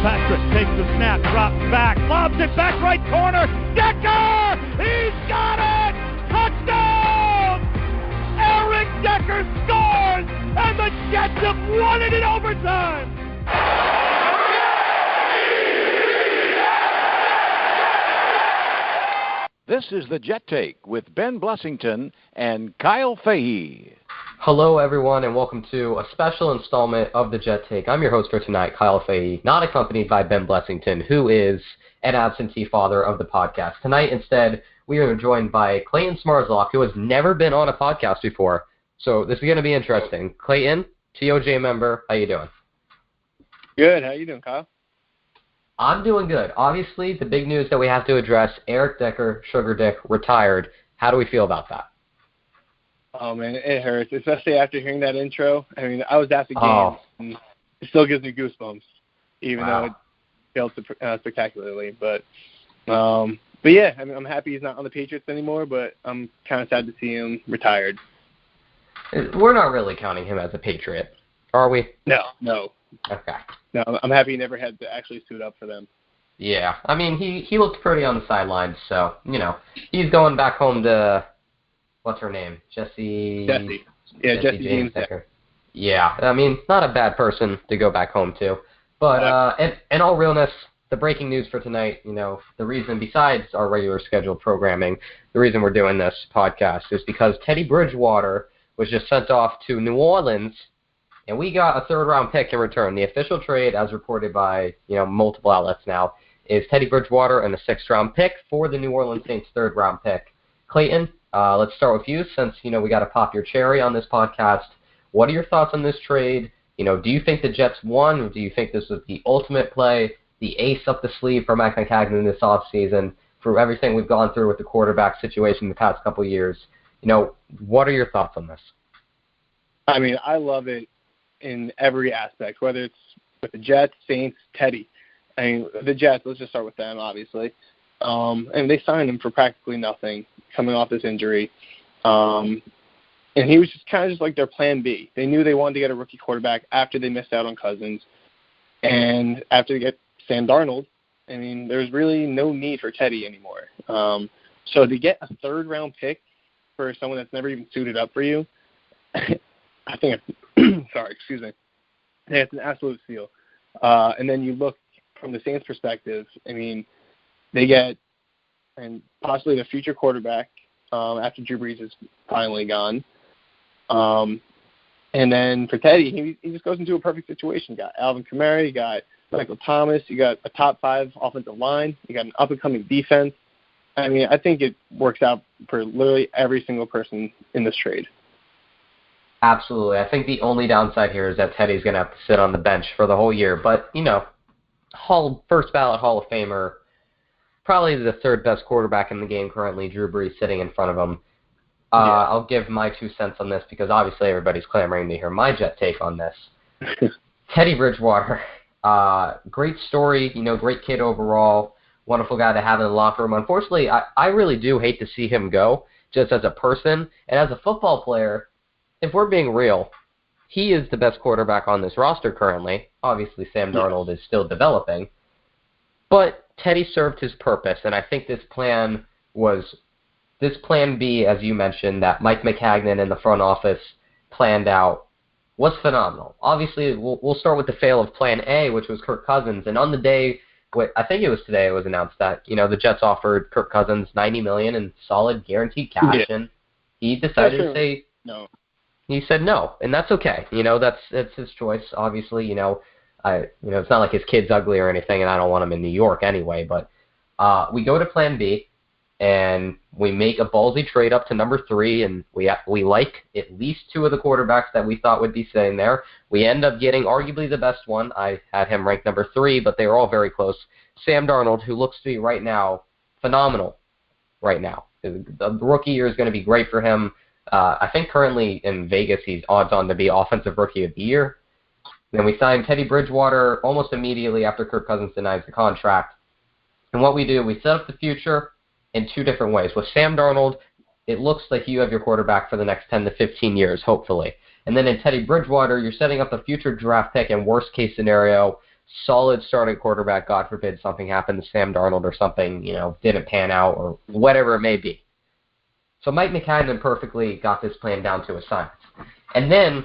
Fitzpatrick takes the snap, drops back, lobs it back right corner. Decker! He's got it! Touchdown! Eric Decker scores! And the Jets have won it in overtime! This is the Jet Take with Ben Blessington and Kyle Fahey. Hello, everyone, and welcome to a special installment of the Jet Take. I'm your host for tonight, Kyle Fahey, not accompanied by Ben Blessington, who is an absentee father of the podcast. Tonight, instead, we are joined by Clayton Smarzlock, who has never been on a podcast before. So this is going to be interesting. Clayton, TOJ member, how you doing? Good. How you doing, Kyle? I'm doing good. Obviously, the big news that we have to address, Eric Decker, Sugar Dick, retired. How do we feel about that? Oh, man, it hurts, especially after hearing that intro. I mean, I was at the game, and it still gives me goosebumps, even though it failed spectacularly. But yeah, I mean, I'm happy he's not on the Patriots anymore, but I'm kind of sad to see him retired. We're not really counting him as a Patriot, are we? No. Okay. No, I'm happy he never had to actually suit up for them. Yeah, I mean, he looked pretty on the sidelines, so, you know, he's going back home to, what's her name? Jesse. Yeah, Jesse James Decker. Yeah, I mean, not a bad person to go back home to. But in all realness, the breaking news for tonight, you know, the reason besides our regular scheduled programming, the reason we're doing this podcast is because Teddy Bridgewater was just sent off to New Orleans, and we got a third-round pick in return. The official trade, as reported by, you know, multiple outlets now, is Teddy Bridgewater and a sixth-round pick for the New Orleans Saints third-round pick. Clayton, let's start with you since, you know, we got to pop your cherry on this podcast. What are your thoughts on this trade? You know, do you think the Jets won, or do you think this was the ultimate play, the ace up the sleeve for Mike McCagnon this offseason, through everything we've gone through with the quarterback situation in the past couple of years? You know, what are your thoughts on this? I mean, I love it in every aspect, whether it's with the Jets, Saints, Teddy. I mean, the Jets, let's just start with them, obviously. And they signed him for practically nothing coming off this injury. And he was just kind of just like their plan B. They knew they wanted to get a rookie quarterback after they missed out on Cousins. And after they get Sam Darnold, I mean, there's really no need for Teddy anymore. So to get a third-round pick for someone that's never even suited up for you, I think it's, sorry, excuse me. Yeah, it's an absolute steal. And then you look from the Saints' perspective, I mean, they get and possibly the future quarterback after Drew Brees is finally gone. And then for Teddy, he just goes into a perfect situation. You got Alvin Kamara, you got Michael Thomas, you got a top 5 offensive line, you got an up-and-coming defense. I mean, I think it works out for literally every single person in this trade. Absolutely. I think the only downside here is that Teddy's going to have to sit on the bench for the whole year. But, you know, first ballot Hall of Famer, probably the third best quarterback in the game currently, Drew Brees sitting in front of him. I'll give my 2 cents on this because obviously everybody's clamoring to hear my Jet take on this. Teddy Bridgewater, great story, you know, great kid overall, wonderful guy to have in the locker room. Unfortunately, I really do hate to see him go just as a person and as a football player. If we're being real, he is the best quarterback on this roster currently. Obviously, Sam Darnold is still developing. But Teddy served his purpose, and I think this plan B, as you mentioned, that Mike McCagnon and the front office planned out, was phenomenal. Obviously, we'll start with the fail of Plan A, which was Kirk Cousins. And on the day, I think it was today, it was announced that, you know, the Jets offered Kirk Cousins $90 million in solid guaranteed cash, and he decided to say no. He said no, and that's okay. You know, that's his choice. Obviously, you know, it's not like his kid's ugly or anything, and I don't want him in New York anyway. But we go to Plan B, and we make a ballsy trade up to number 3, and we like at least 2 of the quarterbacks that we thought would be sitting there. We end up getting arguably the best one. I had him ranked number 3, but they were all very close. Sam Darnold, who looks to be right now phenomenal. Right now, the rookie year is going to be great for him. I think currently in Vegas he's odds on to be Offensive Rookie of the Year. Then we signed Teddy Bridgewater almost immediately after Kirk Cousins denies the contract. And what we do, we set up the future in 2 different ways. With Sam Darnold, it looks like you have your quarterback for the next 10 to 15 years, hopefully. And then in Teddy Bridgewater, you're setting up a future draft pick in worst-case scenario, solid starting quarterback. God forbid something happened to Sam Darnold or something, didn't pan out or whatever it may be. So Mike McCagnon perfectly got this plan down to a science. And then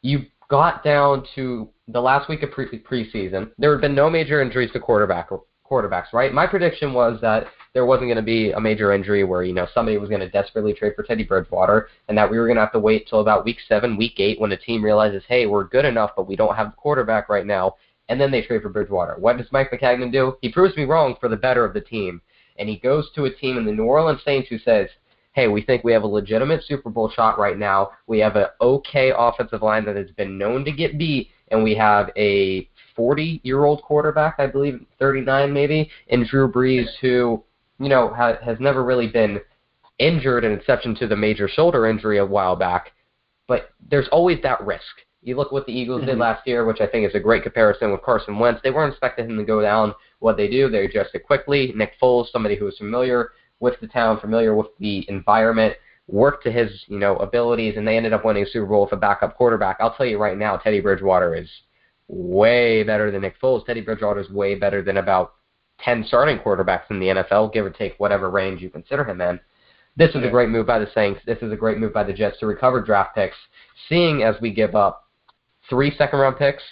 you got down to the last week of preseason. There had been no major injuries to quarterbacks, right? My prediction was that there wasn't going to be a major injury where, somebody was going to desperately trade for Teddy Bridgewater, and that we were going to have to wait till about week 7, week 8, when the team realizes, hey, we're good enough, but we don't have the quarterback right now, and then they trade for Bridgewater. What does Mike McCagnon do? He proves me wrong for the better of the team, and he goes to a team in the New Orleans Saints who says, hey, we think we have a legitimate Super Bowl shot right now. We have an okay offensive line that has been known to get beat, and we have a 40-year-old quarterback, I believe, 39 maybe, in Drew Brees, who, has never really been injured, an exception to the major shoulder injury a while back. But there's always that risk. You look what the Eagles did last year, which I think is a great comparison with Carson Wentz. They weren't expecting him to go down. What they do, they adjusted quickly. Nick Foles, somebody who is familiar with the town, familiar with the environment, worked to his, abilities, and they ended up winning a Super Bowl with a backup quarterback. I'll tell you right now, Teddy Bridgewater is way better than Nick Foles. Teddy Bridgewater is way better than about 10 starting quarterbacks in the NFL, give or take whatever range you consider him in. This is a great move by the Saints. This is a great move by the Jets to recover draft picks, seeing as we give up 3 second-round picks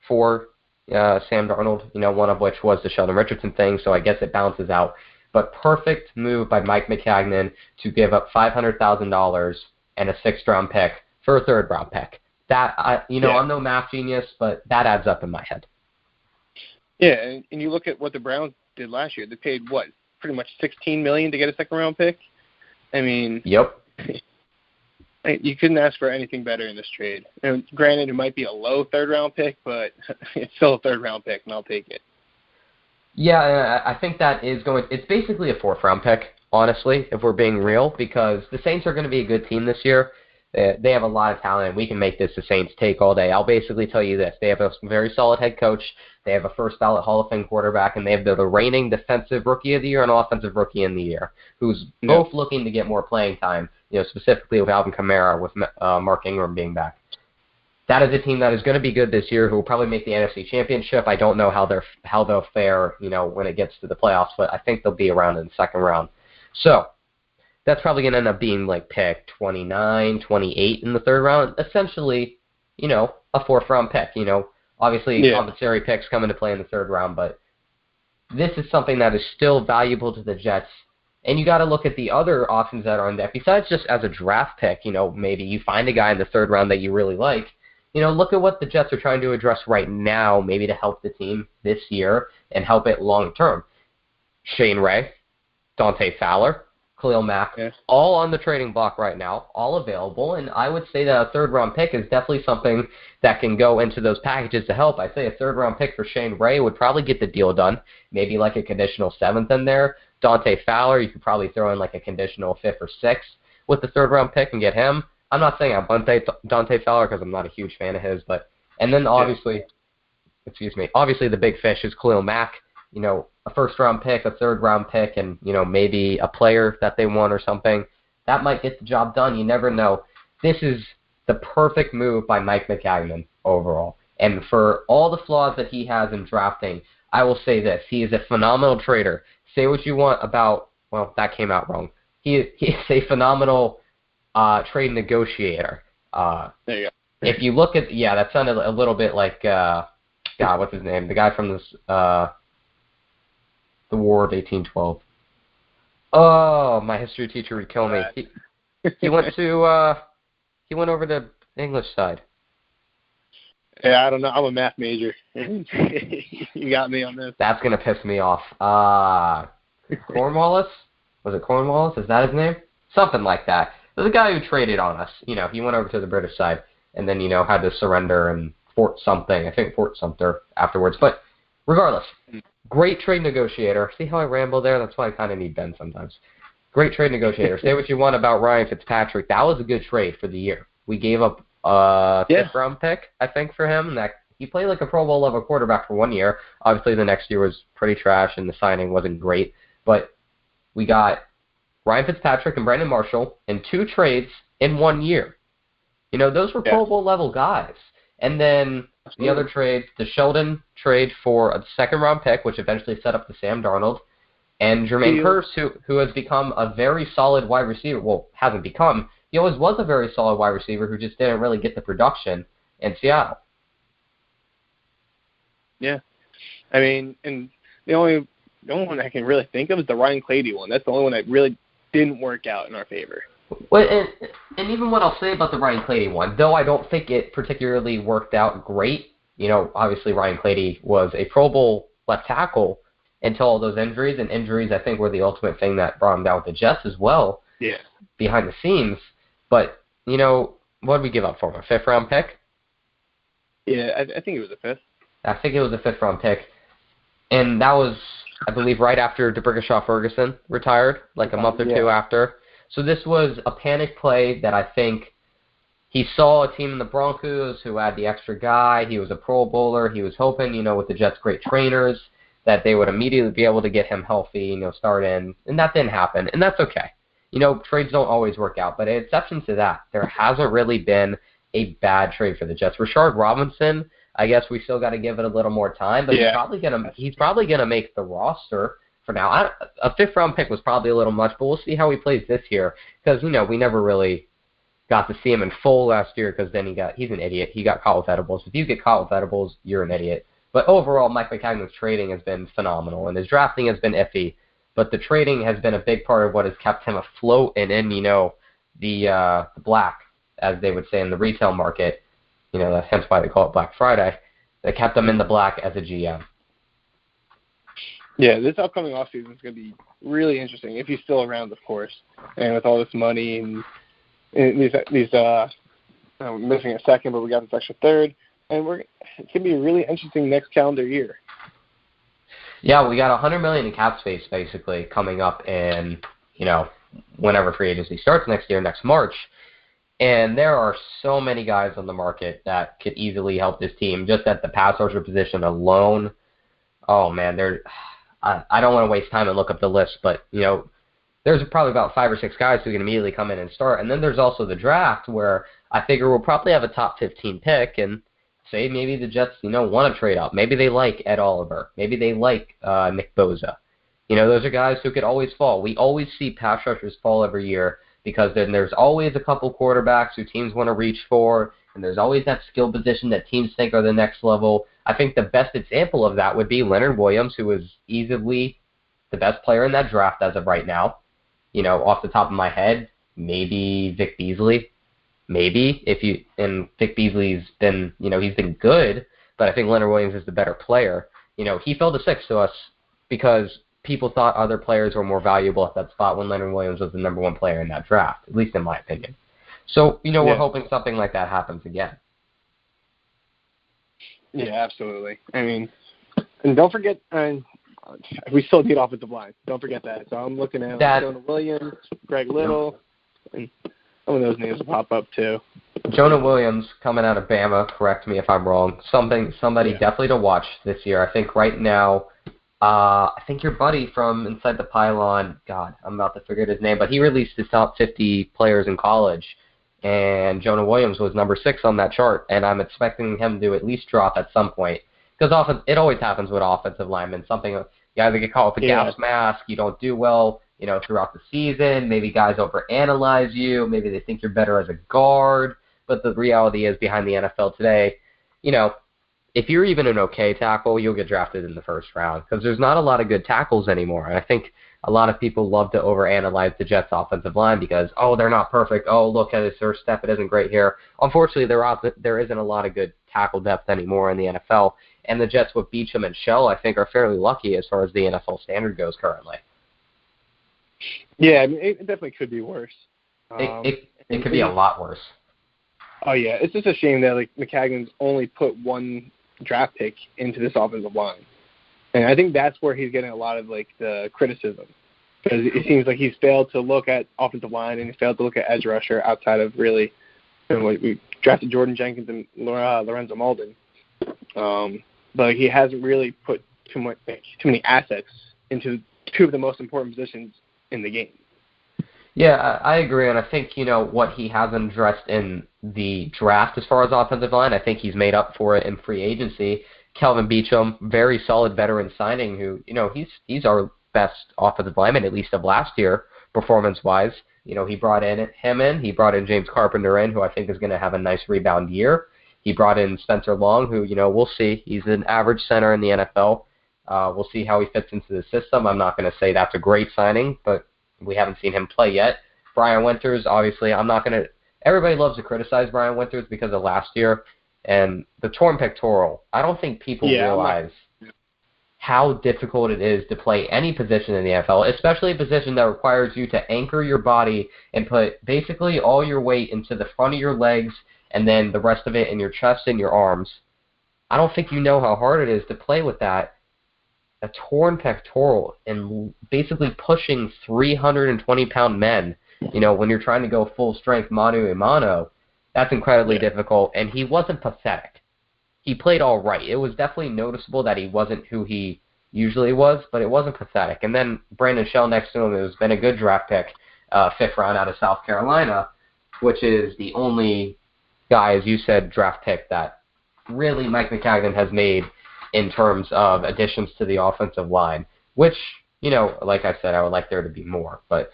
for Sam Darnold, one of which was the Sheldon Richardson thing, so I guess it balances out. But perfect move by Mike McCagnon to give up $500,000 and a 6th-round pick for a 3rd-round pick. That, I'm no math genius, but that adds up in my head. Yeah, and you look at what the Browns did last year. They paid, pretty much $16 million to get a 2nd-round pick? I mean, yep. You couldn't ask for anything better in this trade. And granted, it might be a low 3rd-round pick, but it's still a 3rd-round pick, and I'll take it. Yeah, I think that is it's basically a 4th-round pick, honestly, if we're being real, because the Saints are going to be a good team this year. They have a lot of talent, and we can make this the Saints take all day. I'll basically tell you this. They have a very solid head coach. They have a first-ballot Hall of Fame quarterback, and they have the reigning defensive rookie of the year and offensive rookie in the year, who's both looking to get more playing time, specifically with Alvin Kamara, with Mark Ingram being back. That is a team that is going to be good this year, who will probably make the NFC Championship. I don't know how they'll fare, when it gets to the playoffs, but I think they'll be around in the 2nd round. So that's probably going to end up being like pick 29, 28 in the 3rd round. Essentially, a 4th-round pick. Obviously compensatory picks come into play in the 3rd round, but this is something that is still valuable to the Jets. And you got to look at the other options that are on deck. Besides just as a draft pick, maybe you find a guy in the 3rd round that you really like. Look at what the Jets are trying to address right now, maybe to help the team this year and help it long term. Shane Ray, Dante Fowler, Khalil Mack, all on the trading block right now, all available, and I would say that a 3rd-round pick is definitely something that can go into those packages to help. I say a 3rd-round pick for Shane Ray would probably get the deal done, maybe like a conditional 7th in there. Dante Fowler, you could probably throw in like a conditional 5th or 6th with the 3rd-round pick and get him. I'm not saying I want Dante Fowler because I'm not a huge fan of his, and then obviously the big fish is Khalil Mack. A 1st-round pick, a 3rd-round pick, and, maybe a player that they want or something. That might get the job done. You never know. This is the perfect move by Mike McCagnon overall. And for all the flaws that he has in drafting, I will say this. He is a phenomenal trader. Say what you want about, that came out wrong. He is a phenomenal trade negotiator. There you go. If you look at, that sounded a little bit like, what's his name? The guy from this, the War of 1812. Oh, my history teacher would kill me. He went over to the English side. Yeah, I don't know. I'm a math major. You got me on this. That's going to piss me off. Cornwallis? Was it Cornwallis? Is that his name? Something like that. There's a guy who traded on us. He went over to the British side and then, had to surrender in Fort Sumter afterwards. But regardless, great trade negotiator. See how I ramble there? That's why I kind of need Ben sometimes. Great trade negotiator. Say what you want about Ryan Fitzpatrick. That was a good trade for the year. We gave up a 5th-round pick, I think, for him. That he played like a Pro Bowl level quarterback for 1 year. Obviously, the next year was pretty trash, and the signing wasn't great. But we got Ryan Fitzpatrick and Brandon Marshall in 2 trades in 1 year. Those were Pro Bowl level guys. And then the other trade, the Sheldon trade for a second-round pick, which eventually set up the Sam Darnold, and Jermaine Kearse, who has become a very solid wide receiver. Well, hasn't become. He always was a very solid wide receiver who just didn't really get the production in Seattle. Yeah. I mean, and the only one I can really think of is the Ryan Clady one. That's the only one that really didn't work out in our favor. Well, and even what I'll say about the Ryan Clady one, though I don't think it particularly worked out great. You know, obviously Ryan Clady was a Pro Bowl left tackle until all those injuries, and injuries I think were the ultimate thing that brought him down with the Jets as well. Yeah. Behind the scenes. But, you know, what did we give up for him? A fifth-round pick? Yeah, I think it was a fifth. I think it was a fifth-round pick. And that was, I believe, right after DeBrickashaw-Ferguson retired, like a month or two after. So this was a panic play that I think he saw a team in the Broncos who had the extra guy. He was a Pro Bowler. He was hoping, you know, with the Jets' great trainers, that they would immediately be able to get him healthy, you know, start in. And that didn't happen, and that's okay. You know, trades don't always work out, but an exception to that, there hasn't really been a bad trade for the Jets. Rashard Robinson, I guess we still got to give it a little more time, but he's probably gonna make the roster for now. A fifth-round pick was probably a little much, but we'll see how he plays this year because, you know, we never really got to see him in full last year because then he's an idiot. He got caught with edibles. If you get caught with edibles, you're an idiot. But overall, Mike Maccagnan's trading has been phenomenal, and his drafting has been iffy. But the trading has been a big part of what has kept him afloat and in, you know, the black, as they would say in the retail market. You know, that's hence why they call it Black Friday. That kept him in the black as a GM. Yeah, this upcoming offseason is going to be really interesting if he's still around, of course. And with all this money and these I'm missing a second, but we got this extra third. And it's going to be a really interesting next calendar year. Yeah, we got $100 million in cap space basically coming up in, you know, whenever free agency starts next year, next March. And there are so many guys on the market that could easily help this team just at the pass rusher position alone. Oh man, I don't want to waste time and look up the list, but you know, there's probably about 5 or 6 guys who can immediately come in and start. And then there's also the draft where I figure we'll probably have a top 15 pick and say maybe the Jets, you know, want to trade up. Maybe they like Ed Oliver. Maybe they like Nick Bosa. You know, those are guys who could always fall. We always see pass rushers fall every year because then there's always a couple quarterbacks who teams want to reach for, and there's always that skill position that teams think are the next level. I think the best example of that would be Leonard Williams, who is easily the best player in that draft as of right now. You know, off the top of my head, maybe Vic Beasley. Maybe and Vic Beasley's been, you know, he's been good, but I think Leonard Williams is the better player. You know, he fell to 6 to us because people thought other players were more valuable at that spot when Leonard Williams was the number 1 player in that draft, at least in my opinion. So, you know, we're hoping something like that happens again. Yeah, absolutely. I mean, and don't forget, we still need offensive line. Don't forget that. So I'm looking at Jonah Williams, Greg Little, and some of those names will pop up too. Jonah Williams coming out of Bama, correct me if I'm wrong. Somebody definitely to watch this year. I think right now, I think your buddy from Inside the Pylon, God, I'm about to forget his name, but he released his top 50 players in college, and Jonah Williams was number 6 on that chart, and I'm expecting him to at least drop at some point. Because often it always happens with offensive linemen. You either get caught with a gas mask, you don't do well, you know, throughout the season. Maybe guys overanalyze you. Maybe they think you're better as a guard. But the reality is behind the NFL today, you know, if you're even an okay tackle, you'll get drafted in the first round because there's not a lot of good tackles anymore. And I think a lot of people love to overanalyze the Jets' offensive line because, oh, they're not perfect. Oh, look at his first step. It isn't great here. Unfortunately, there isn't a lot of good tackle depth anymore in the NFL. And the Jets with Beachum and Shell, I think, are fairly lucky as far as the NFL standard goes currently. Yeah, I mean, it definitely could be worse. It could be a lot worse. Oh, yeah. It's just a shame that, like, Maccagnan's only put 1 draft pick into this offensive line. And I think that's where he's getting a lot of, like, the criticism. Because it seems like he's failed to look at offensive line and he's failed to look at edge rusher outside of really, you know, we drafted Jordan Jenkins and Lorenzo Malden. But he hasn't really put too many assets into 2 of the most important positions in the game. Yeah, I agree, and I think, what he hasn't addressed in the draft as far as offensive line, I think he's made up for it in free agency. Kelvin Beachum, very solid veteran signing who, he's our best offensive lineman, at least of last year, performance-wise. He brought him in. He brought in James Carpenter in, who I think is going to have a nice rebound year. He brought in Spencer Long, who, we'll see. He's an average center in the NFL. We'll see how he fits into the system. I'm not going to say that's a great signing, but we haven't seen him play yet. Brian Winters, obviously, I'm not going to – everybody loves to criticize Brian Winters because of last year. And the torn pectoral, I don't think people realize how difficult it is to play any position in the NFL, especially a position that requires you to anchor your body and put basically all your weight into the front of your legs and then the rest of it in your chest and your arms. I don't think you know how hard it is to play with that. A torn pectoral and basically pushing 320-pound men, when you're trying to go full strength mano a mano, that's incredibly difficult. And he wasn't pathetic. He played all right. It was definitely noticeable that he wasn't who he usually was, but it wasn't pathetic. And then Brandon Shell next to him has been a good draft pick, 5th round out of South Carolina, which is the only guy, as you said, draft pick that really Mike McCagnon has made in terms of additions to the offensive line, which, like I said, I would like there to be more. But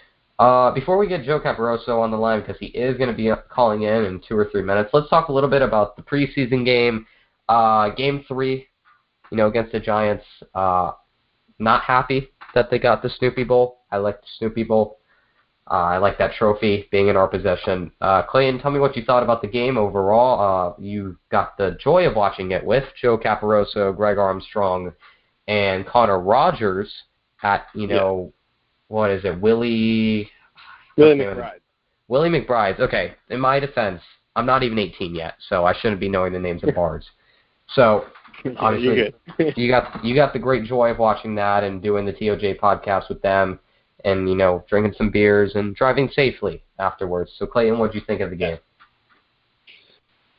before we get Joe Caporoso on the line, because he is going to be calling in 2 or 3 minutes, let's talk a little bit about the preseason game. Game 3, against the Giants. Not happy that they got the Snoopy Bowl. I like the Snoopy Bowl. I like that trophy being in our possession. Clayton, tell me what you thought about the game overall. You got the joy of watching it with Joe Caporoso, Greg Armstrong, and Connor Rogers at, what is it, Willie McBride. Willie McBride. Okay, in my defense, I'm not even 18 yet, so I shouldn't be knowing the names of bars. So, obviously, you got the great joy of watching that and doing the TOJ podcast with them. And, drinking some beers and driving safely afterwards. So, Clayton, what did you think of the game?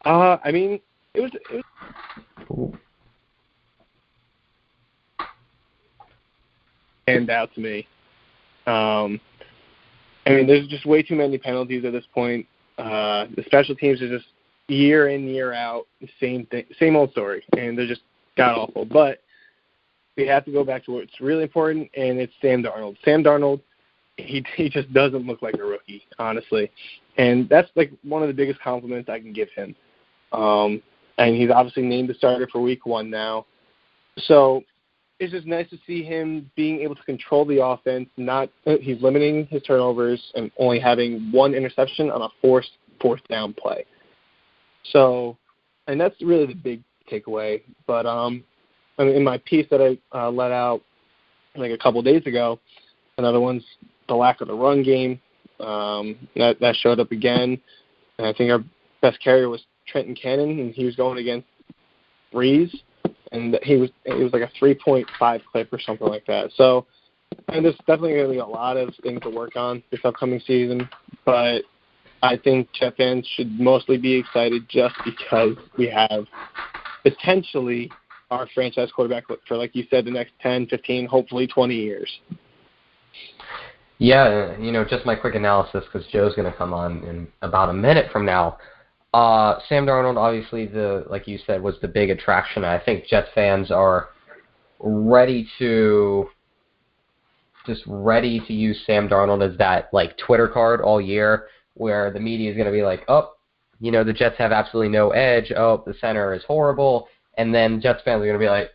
It was stand out to me. There's just way too many penalties at this point. The special teams are just year in, year out, same thing, same old story, and they're just god-awful. But we have to go back to what's really important, and it's Sam Darnold. Sam Darnold, he just doesn't look like a rookie, honestly. And that's, one of the biggest compliments I can give him. And he's obviously named the starter for week 1 now. So it's just nice to see him being able to control the offense. He's limiting his turnovers and only having 1 interception on a forced 4th down play. So, and that's really the big takeaway. But in my piece that I let out a couple days ago, another one's the lack of the run game. That showed up again. And I think our best carrier was Trenton Cannon, and he was going against Breeze, and it was a 3.5 clip or something like that. So, and there's definitely going to be a lot of things to work on this upcoming season. But I think Jet fans should mostly be excited just because we have potentially our franchise quarterback for, like you said, the next 10, 15, hopefully 20 years. Yeah, just my quick analysis, because Joe's going to come on in about a minute from now. Sam Darnold, obviously, like you said, was the big attraction. I think Jets fans are ready to use Sam Darnold as that, Twitter card all year, where the media is going to be like, the Jets have absolutely no edge. Oh, the center is horrible. And then Jets fans are going to be like,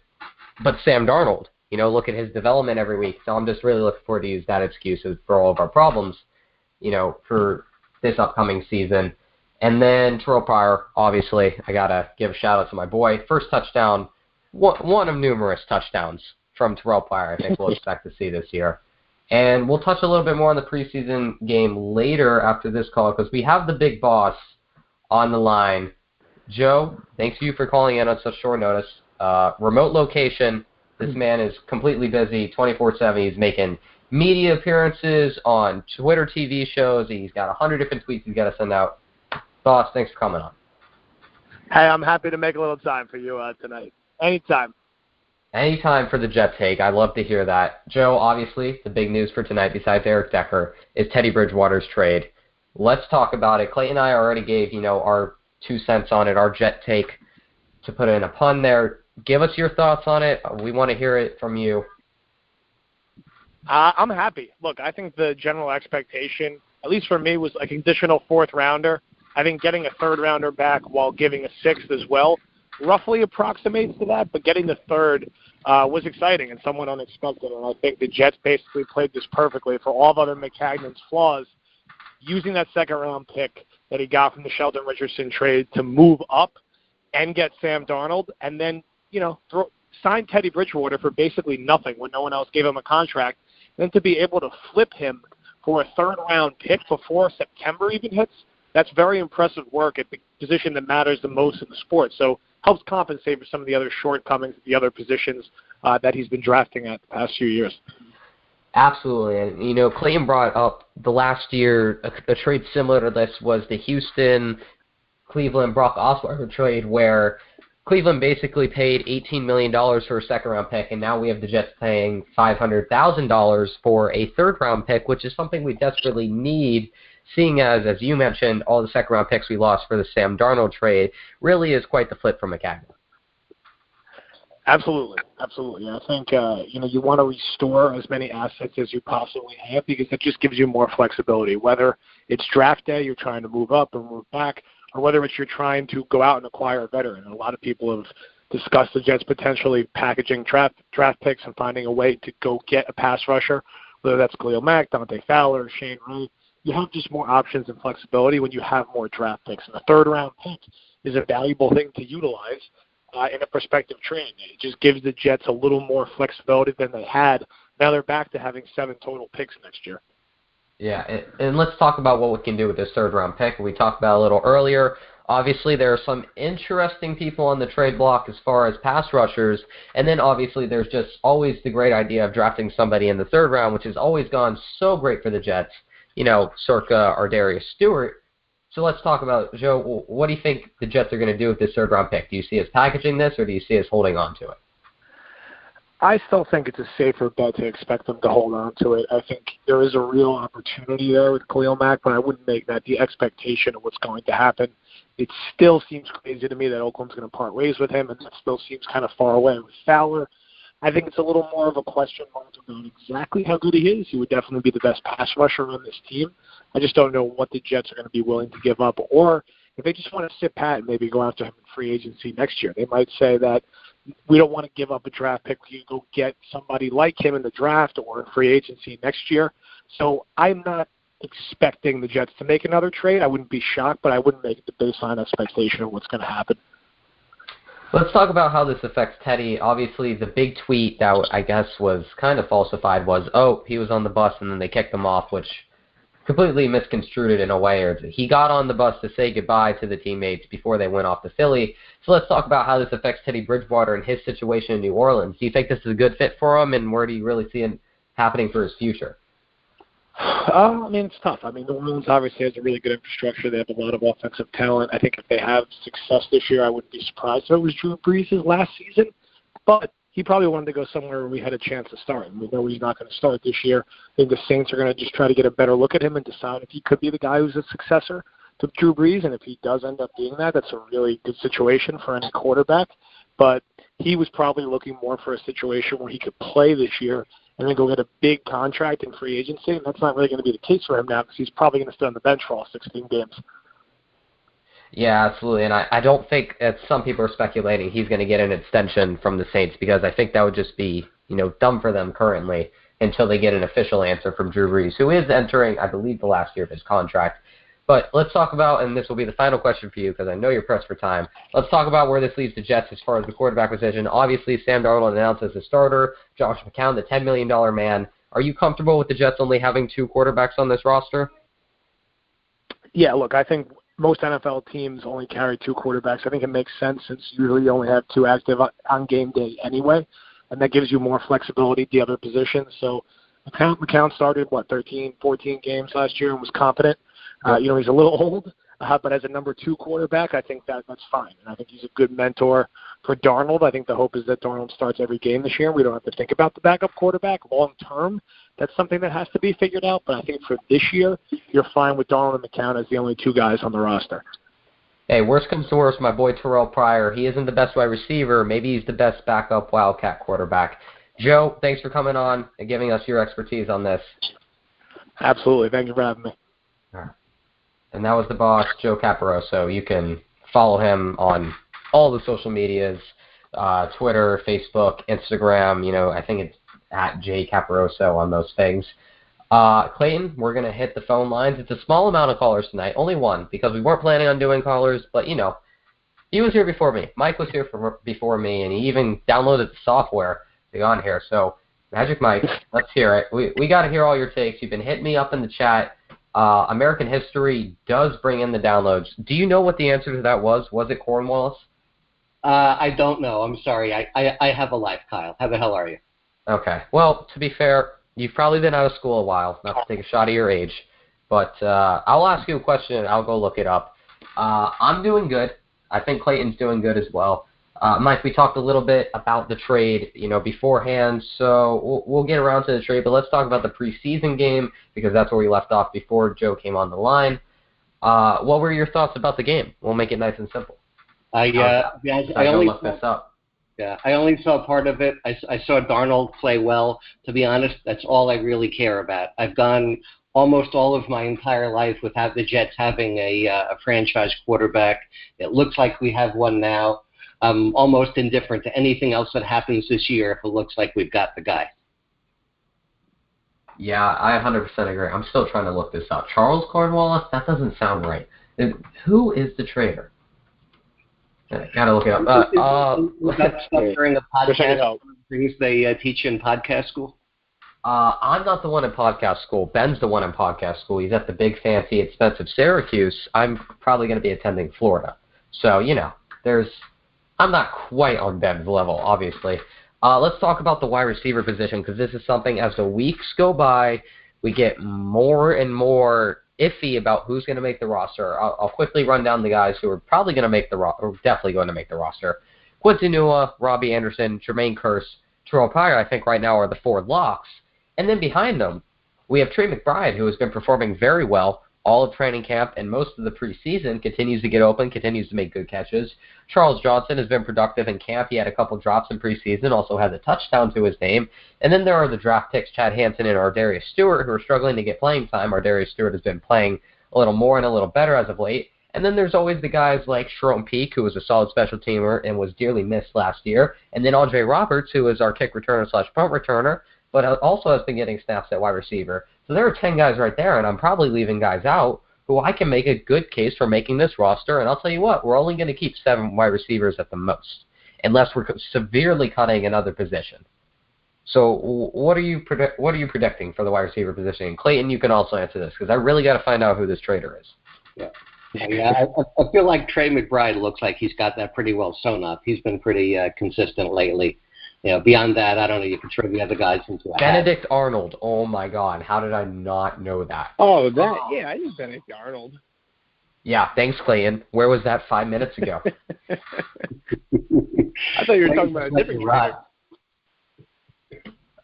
but Sam Darnold, look at his development every week. So I'm just really looking forward to use that excuse for all of our problems, for this upcoming season. And then Terrell Pryor, obviously, I got to give a shout-out to my boy. First touchdown, one of numerous touchdowns from Terrell Pryor I think we'll expect to see this year. And we'll touch a little bit more on the preseason game later after this call, because we have the big boss on the line. Joe, thanks to you for calling in on such short notice. Remote location. This man is completely busy, 24/7. He's making media appearances on Twitter TV shows. He's got 100 different tweets he's got to send out. Boss, thanks for coming on. Hey, I'm happy to make a little time for you tonight. Anytime. Anytime for the Jet take. I love to hear that. Joe, obviously, the big news for tonight, besides Eric Decker, is Teddy Bridgewater's trade. Let's talk about it. Clayton and I already gave, our 2 cents on it, our Jet take, to put in a pun there. Give us your thoughts on it. We want to hear it from you. I'm happy. Look, I think the general expectation, at least for me, was a conditional 4th rounder. I think getting a 3rd rounder back while giving a 6th as well roughly approximates to that, but getting the 3rd was exciting and somewhat unexpected, and I think the Jets basically played this perfectly for all of other McCagnon's flaws, using that 2nd-round pick that he got from the Sheldon Richardson trade to move up and get Sam Darnold, and then, sign Teddy Bridgewater for basically nothing when no one else gave him a contract, and then to be able to flip him for a 3rd-round pick before September even hits, that's very impressive work at the position that matters the most in the sport. So helps compensate for some of the other shortcomings at the other positions that he's been drafting at the past few years. Absolutely. And, Clayton brought up the last year, a trade similar to this was the Houston-Cleveland Brock Osweiler trade, where Cleveland basically paid $18 million for a 2nd-round pick, and now we have the Jets paying $500,000 for a 3rd-round pick, which is something we desperately need, seeing as you mentioned, all the 2nd-round picks we lost for the Sam Darnold trade really is quite the flip from McCagnon. Absolutely. I think, you want to restore as many assets as you possibly have because it just gives you more flexibility, whether it's draft day, you're trying to move up or move back, or whether it's you're trying to go out and acquire a veteran. And a lot of people have discussed the Jets potentially packaging draft picks and finding a way to go get a pass rusher, whether that's Khalil Mack, Dante Fowler, Shane Ray. You have just more options and flexibility when you have more draft picks. And a 3rd-round pick is a valuable thing to utilize in a prospective trade. It just gives the Jets a little more flexibility than they had. Now they're back to having 7 total picks next year. Yeah, and let's talk about what we can do with this 3rd-round pick. We talked about it a little earlier. Obviously, there are some interesting people on the trade block as far as pass rushers, and then obviously there's just always the great idea of drafting somebody in the 3rd round, which has always gone so great for the Jets, circa Ardarius Stewart. So let's talk about, Joe, what do you think the Jets are going to do with this 3rd-round pick? Do you see us packaging this, or do you see us holding on to it? I still think it's a safer bet to expect them to hold on to it. I think there is a real opportunity there with Khalil Mack, but I wouldn't make that the expectation of what's going to happen. It still seems crazy to me that Oakland's going to part ways with him, and that still seems kind of far away. With Fowler, I think it's a little more of a question mark about exactly how good he is. He would definitely be the best pass rusher on this team. I just don't know what the Jets are going to be willing to give up, or if they just want to sit pat and maybe go after him in free agency next year. They might say that we don't want to give up a draft pick. We can go get somebody like him in the draft or in free agency next year. So I'm not expecting the Jets to make another trade. I wouldn't be shocked, but I wouldn't make it the baseline expectation of what's going to happen. Let's talk about how this affects Teddy. Obviously, the big tweet that I guess was kind of falsified was, he was on the bus and then they kicked him off, which completely misconstrued it in a way. Or he got on the bus to say goodbye to the teammates before they went off to Philly. So let's talk about how this affects Teddy Bridgewater and his situation in New Orleans. Do you think this is a good fit for him, and where do you really see it happening for his future? It's tough. New Orleans obviously has a really good infrastructure. They have a lot of offensive talent. I think if they have success this year, I wouldn't be surprised if it was Drew Brees' last season. But he probably wanted to go somewhere where we had a chance to start. And we know he's not going to start this year. I think the Saints are going to just try to get a better look at him and decide if he could be the guy who's a successor to Drew Brees. And if he does end up being that, that's a really good situation for any quarterback. But he was probably looking more for a situation where he could play this year and then go get a big contract in free agency. And that's not really going to be the case for him now because he's probably going to stay on the bench for all 16 games. Yeah, absolutely. And I don't think, as some people are speculating, he's going to get an extension from the Saints, because I think that would just be, dumb for them currently until they get an official answer from Drew Brees, who is entering, I believe, the last year of his contract. But let's talk about, and this will be the final question for you because I know you're pressed for time, let's talk about where this leaves the Jets as far as the quarterback position. Obviously, Sam Darnold announced as a starter, Josh McCown, the $10 million man. Are you comfortable with the Jets only having 2 quarterbacks on this roster? Yeah, look, I think most NFL teams only carry 2 quarterbacks. I think it makes sense since you really only have 2 active on game day anyway, and that gives you more flexibility at the other positions. So McCown started, 13, 14 games last year and was competent. He's a little old, but as a number 2 quarterback, I think that's fine. And I think he's a good mentor For Darnold, I think the hope is that Darnold starts every game this year. We don't have to think about the backup quarterback. Long term, that's something that has to be figured out. But I think for this year, you're fine with Darnold and McCown as the only two guys on the roster. Hey, worst comes to worst, my boy Terrell Pryor. He isn't the best wide receiver. Maybe he's the best backup Wildcat quarterback. Joe, thanks for coming on and giving us your expertise on this. Absolutely. Thank you for having me. All right. And that was the boss, Joe Caporoso. You can follow him on all the social medias, Twitter, Facebook, Instagram. I think it's at J Caporoso on those things. Clayton, we're going to hit the phone lines. It's a small amount of callers tonight, only one, because we weren't planning on doing callers, but, he was here before me. Mike was here before me, and he even downloaded the software to go on here. So, Magic Mike, let's hear it. We got to hear all your takes. You've been hitting me up in the chat. American history does bring in the downloads. Do you know what the answer to that was? Was it Cornwallis? I don't know. I'm sorry. I have a life, Kyle. How the hell are you? Okay. Well, to be fair, you've probably been out of school a while, not to take a shot at your age. But I'll ask you a question, and I'll go look it up. I'm doing good. I think Clayton's doing good as well. Mike, we talked a little bit about the trade, beforehand, so we'll get around to the trade. But let's talk about the preseason game, because that's where we left off before Joe came on the line. What were your thoughts about the game? We'll make it nice and simple. I only look this up. Yeah, I only saw part of it. I saw Darnold play well. To be honest, that's all I really care about. I've gone almost all of my entire life without the Jets having a franchise quarterback. It looks like we have one now. I'm almost indifferent to anything else that happens this year if it looks like we've got the guy. Yeah, I 100% agree. I'm still trying to look this up. Charles Cornwallis? That doesn't sound right. Who is the trader? Gotta look it up. That's during a podcast. Things they teach in podcast school. I'm not the one in podcast school. Ben's the one in podcast school. He's at the big, fancy, expensive Syracuse. I'm probably going to be attending Florida. So, I'm not quite on Ben's level, obviously. Let's talk about the wide receiver position, because this is something, as the weeks go by, we get more and more iffy about who's going to make the roster. I'll quickly run down the guys who are probably going to make the roster, or definitely going to make the roster. Quincy Nua, Robbie Anderson, Jermaine Kearse, Terrell Pryor, I think right now are the four locks. And then behind them, we have Trey McBride, who has been performing very well all of training camp and most of the preseason, continues to get open, continues to make good catches. Charles Johnson has been productive in camp. He had a couple drops in preseason, also has a touchdown to his name. And then there are the draft picks, Chad Hansen and Ardarius Stewart, who are struggling to get playing time. Ardarius Stewart has been playing a little more and a little better as of late. And then there's always the guys like Sharon Peake, who was a solid special teamer and was dearly missed last year. And then Andre Roberts, who is our kick returner / punt returner, but also has been getting snaps at wide receiver. So there are 10 guys right there, and I'm probably leaving guys out who I can make a good case for making this roster. And I'll tell you what, we're only going to keep 7 wide receivers at the most, unless we're severely cutting another position. So what are you predicting for the wide receiver position? And Clayton, you can also answer this, because I really got to find out who this trader is. Yeah, I feel like Trey McBride looks like he's got that pretty well sewn up. He's been pretty consistent lately. Beyond that, I don't know. You can throw the other guys into a Benedict hat. Arnold. Oh, my God. How did I not know that? Oh, yeah, I knew Benedict Arnold. Yeah, thanks, Clayton. Where was that 5 minutes ago? I thought you were talking about a different trader.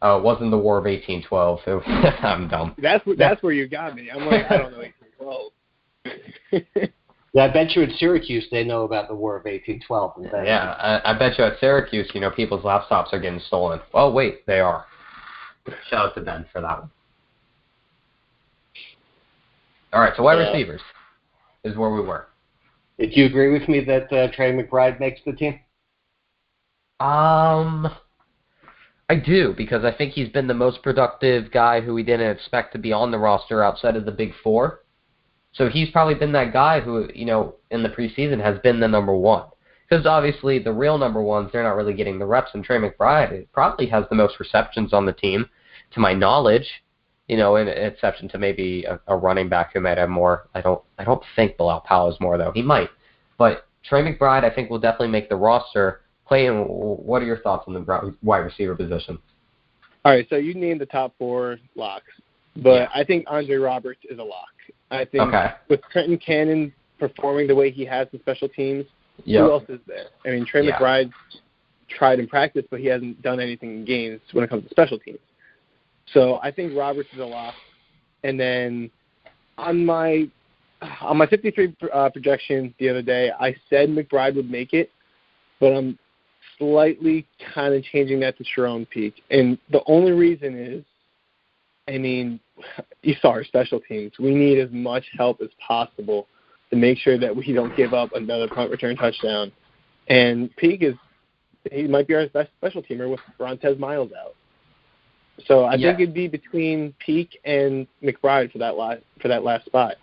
Oh, it wasn't the War of 1812. I'm dumb. That's where you got me. I'm like, I don't know 1812. Yeah, I bet you at Syracuse they know about the War of 1812. Yeah, I bet you at Syracuse, people's laptops are getting stolen. Oh, wait, they are. Shout out to Ben for that one. All right, so wide receivers is where we were. Did you agree with me that Trey McBride makes the team? I do, because I think he's been the most productive guy who we didn't expect to be on the roster outside of the Big Four. So he's probably been that guy who, in the preseason has been the number one. Because obviously the real number ones, they're not really getting the reps. And Trey McBride probably has the most receptions on the team, to my knowledge, in exception to maybe a running back who might have more. I don't think Bilal Powell is more, though. He might. But Trey McBride, I think, will definitely make the roster. Clayton, what are your thoughts on the wide receiver position? All right, so you named the top 4 locks. But I think Andre Roberts is a lock. I think with Trenton Cannon performing the way he has in special teams, Yep. Who else is there? I mean, Trey Yeah. McBride tried in practice, but he hasn't done anything in games when it comes to special teams. So I think Roberts is a lock. And then on my 53 projection the other day, I said McBride would make it, but I'm slightly kind of changing that to Sharon Peak. And the only reason is, I mean, you saw our special teams. We need as much help as possible to make sure that we don't give up another punt return touchdown. And Peak he might be our best special teamer with Brontez Miles out. So I think it'd be between Peak and McBride for that last spot.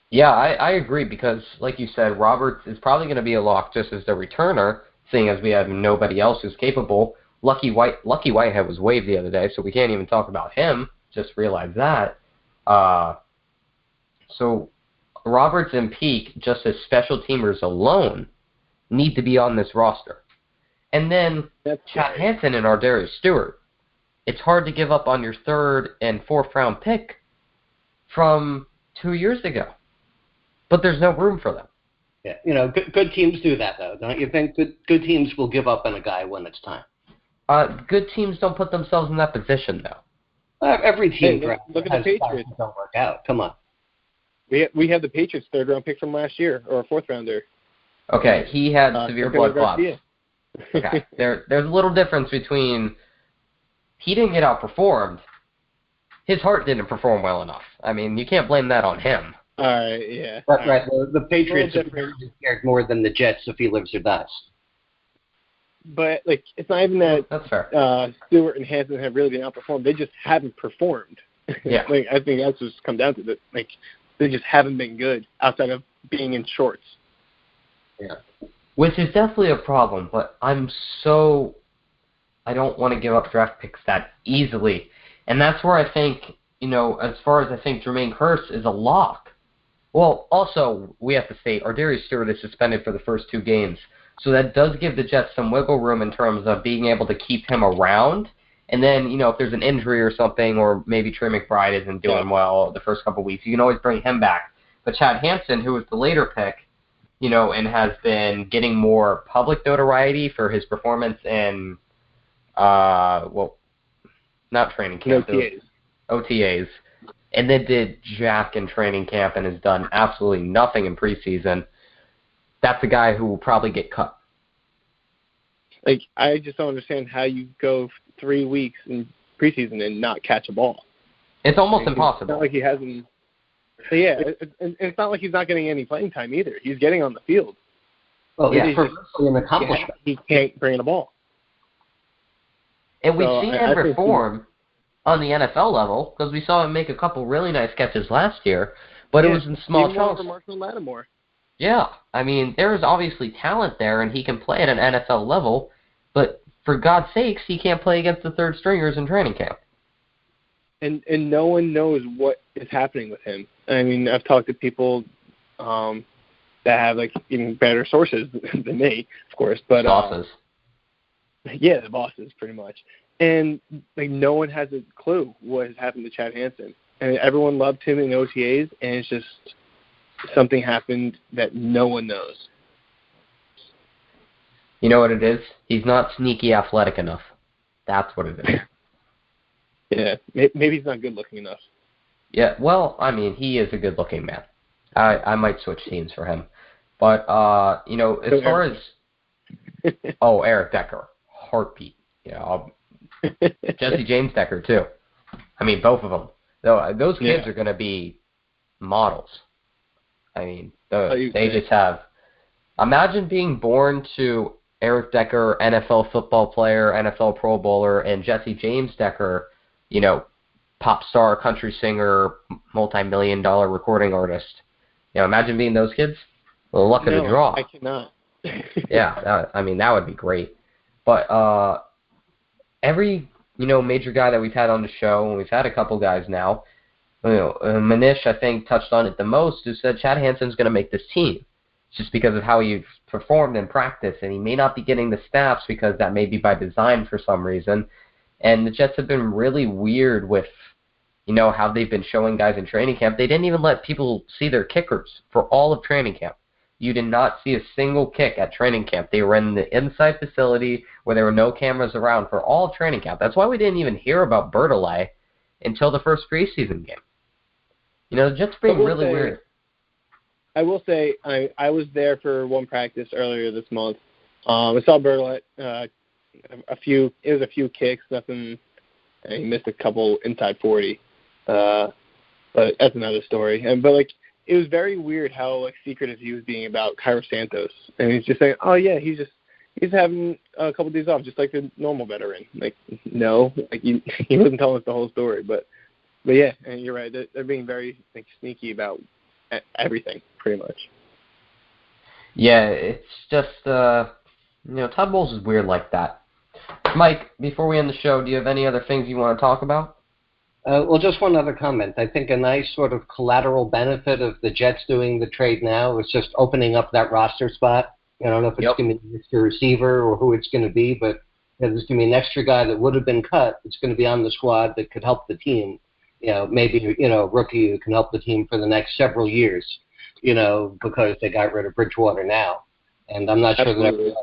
Yeah, I agree because, like you said, Roberts is probably going to be a lock just as the returner, seeing as we have nobody else who's capable. Lucky Whitehead was waived the other day, so we can't even talk about him. Just realize that. So Roberts and Peak, just as special teamers alone, need to be on this roster. And then Chad Hansen and Ardarius Stewart. It's hard to give up on your third and fourth round pick from 2 years ago. But there's no room for them. Yeah, good teams do that, though. Don't you think? Good teams will give up on a guy when it's time. Good teams don't put themselves in that position, though. Every team look at the Patriots. Don't work out. Come on. We have the Patriots' third-round pick from last year, or a fourth-rounder. Okay, he had severe blood clots. Okay, there's a little difference between he didn't get outperformed. His heart didn't perform well enough. I mean, you can't blame that on him. All right, yeah. That's right. The Patriots are scared more than the Jets if he lives or dies. But, it's not even that That's fair. Stewart and Hansen have really been outperformed. They just haven't performed. Yeah. I think that's what's come down to it. They just haven't been good outside of being in shorts. Yeah. Which is definitely a problem, but I don't want to give up draft picks that easily. And that's where I think, as far as I think Jermaine Kearse is a lock. Well, also, we have to state, Ardarius Stewart is suspended for the first 2 games. So that does give the Jets some wiggle room in terms of being able to keep him around. And then, if there's an injury or something, or maybe Trey McBride isn't doing well the first couple of weeks, you can always bring him back. But Chad Hansen, who was the later pick, and has been getting more public notoriety for his performance in, not training camp. OTAs. And then did jack in training camp and has done absolutely nothing in preseason. That's a guy who will probably get cut. I just don't understand how you go 3 weeks in preseason and not catch a ball. It's almost impossible. It's not like he hasn't. Yeah, it's not like he's not getting any playing time either. He's getting on the field. Well, yeah, it's an accomplishment. He can't bring in the ball. And we've seen him perform on the NFL level because we saw him make a couple really nice catches last year, but it was in small chunks. Marshall Lattimore. Yeah, I mean, there is obviously talent there, and he can play at an NFL level, but for God's sakes, he can't play against the third stringers in training camp. And no one knows what is happening with him. I mean, I've talked to people that have even better sources than me, of course, but bosses. Yeah, the bosses, pretty much. And no one has a clue what has happened to Chad Hansen. And everyone loved him in OTAs, and it's just something happened that no one knows. You know what it is? He's not sneaky athletic enough. That's what it is. Yeah, maybe he's not good-looking enough. Yeah, well, I mean, he is a good-looking man. I might switch teams for him. But, as far as... Eric Decker. Heartbeat. Jesse James Decker, too. I mean, both of them. Those kids are going to be models. I mean, they just have... Imagine being born to Eric Decker, NFL football player, NFL Pro Bowler, and Jesse James Decker, pop star, country singer, multi-million-dollar recording artist. Imagine being those kids. The luck of the draw. I cannot. Yeah, that would be great. But every, major guy that we've had on the show, and we've had a couple guys now, Manish, I think, touched on it the most, who said Chad Hansen's going to make this team. Just because of how he's performed in practice, and he may not be getting the snaps because that may be by design for some reason. And the Jets have been really weird with, how they've been showing guys in training camp. They didn't even let people see their kickers for all of training camp. You did not see a single kick at training camp. They were in the inside facility where there were no cameras around for all training camp. That's why we didn't even hear about Bertollet until the first preseason game. You know, the Jets being really weird. I will say I was there for one practice earlier this month. I saw Bertollet. It was a few kicks, nothing. He missed a couple inside 40. But that's another story. But it was very weird how secretive he was being about Cairo Santos, and he's just saying, "Oh yeah, he's having a couple days off, just like a normal veteran." No, he wasn't telling us the whole story, but yeah, and you're right. They're being very sneaky about everything, pretty much. Yeah, it's just Todd Bowles is weird like that. Mike, before we end the show, do you have any other things you want to talk about? Well, just one other comment. I think a nice sort of collateral benefit of the Jets doing the trade now is just opening up that roster spot. I don't know if it's going to be an extra receiver or who it's going to be, but there's going to be an extra guy that would have been cut. It's going to be on the squad that could help the team. Maybe a rookie who can help the team for the next several years, because they got rid of Bridgewater now. And I'm not sure that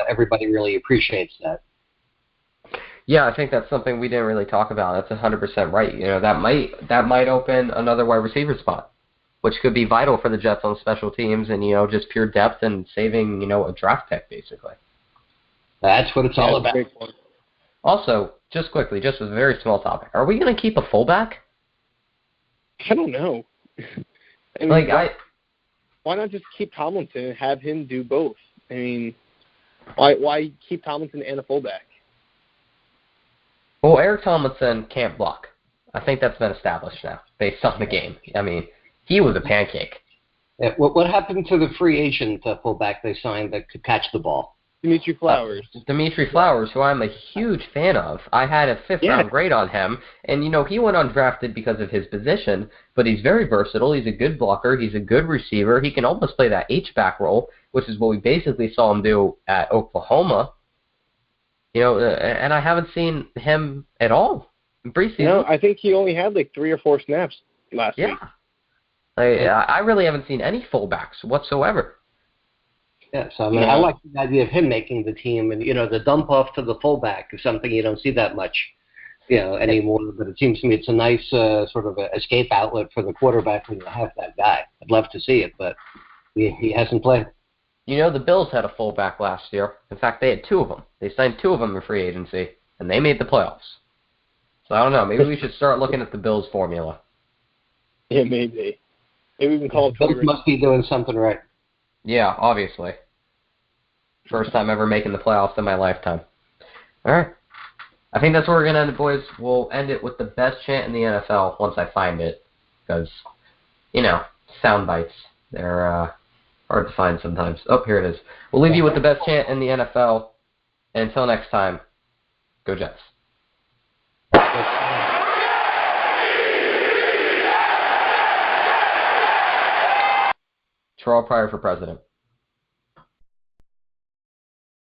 everybody really appreciates that. Yeah, I think that's something we didn't really talk about. That's 100% right. That might open another wide receiver spot, which could be vital for the Jets on special teams and, just pure depth and saving, a draft pick, basically. That's what it's all about. Also, just quickly, just a very small topic. Are we going to keep a fullback? I don't know. Why not just keep Tomlinson and have him do both? Why keep Tomlinson and a fullback? Well, Eric Tomlinson can't block. I think that's been established now, based on the game. He was a pancake. Yeah, what happened to the free agent fullback they signed that could catch the ball? Dimitri Flowers. Dimitri Flowers, who I'm a huge fan of. I had a fifth-round grade on him, and, he went undrafted because of his position, but he's very versatile. He's a good blocker. He's a good receiver. He can almost play that H-back role, which is what we basically saw him do at Oklahoma. And I haven't seen him at all in preseason. I think he only had 3 or 4 snaps last week. I really haven't seen any fullbacks whatsoever. Yeah, so I like the idea of him making the team, and the dump off to the fullback is something you don't see that much, anymore. But it seems to me it's a nice sort of a escape outlet for the quarterback when you have that guy. I'd love to see it, but he hasn't played. The Bills had a fullback last year. In fact, they had 2 of them. They signed 2 of them in free agency, and they made the playoffs. So I don't know. Maybe we should start looking at the Bills formula. Yeah, maybe. Maybe we can call it. Bills must be doing something right. Yeah, obviously. First time ever making the playoffs in my lifetime. All right. I think that's where we're going to end it, boys. We'll end it with the best chant in the NFL once I find it. Because, sound bites. They're hard to find sometimes. Oh, here it is. We'll leave you with the best chant in the NFL. And until next time, go Jets. Terrell Pryor for president.